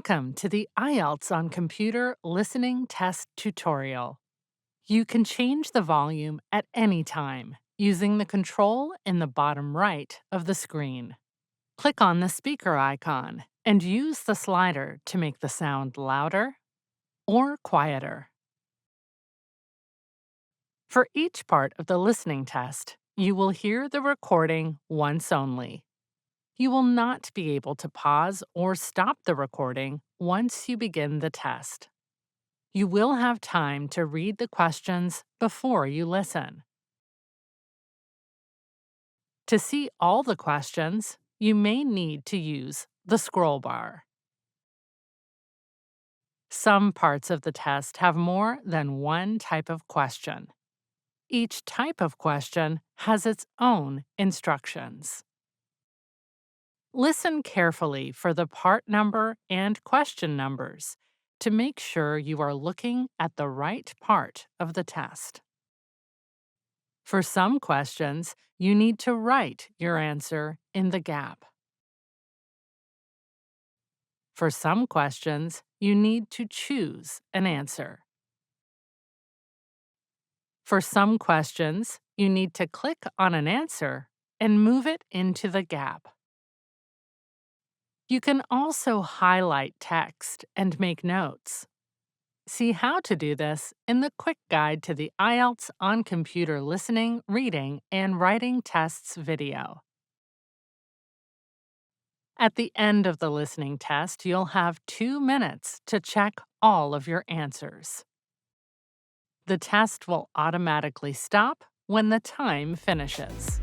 Welcome to the IELTS on Computer Listening Test tutorial. You can change the volume at any time using the control in the bottom right of the screen. Click on the speaker icon and use the slider to make the sound louder or quieter. For each part of the listening test, you will hear the recording once only. You will not be able to pause or stop the recording once you begin the test. You will have time to read the questions before you listen. To see all the questions, you may need to use the scroll bar. Some parts of the test have more than one type of question. Each type of question has its own instructions. Listen carefully for the part number and question numbers to make sure you are looking at the right part of the test. For some questions, you need to write your answer in the gap. For some questions, you need to choose an answer. For some questions, you need to click on an answer and move it into the gap. You can also highlight text and make notes. See how to do this in the quick guide to the IELTS on Computer Listening, Reading, and Writing Tests video. At the end of the listening test, you'll have 2 minutes to check all of your answers. The test will automatically stop when the time finishes.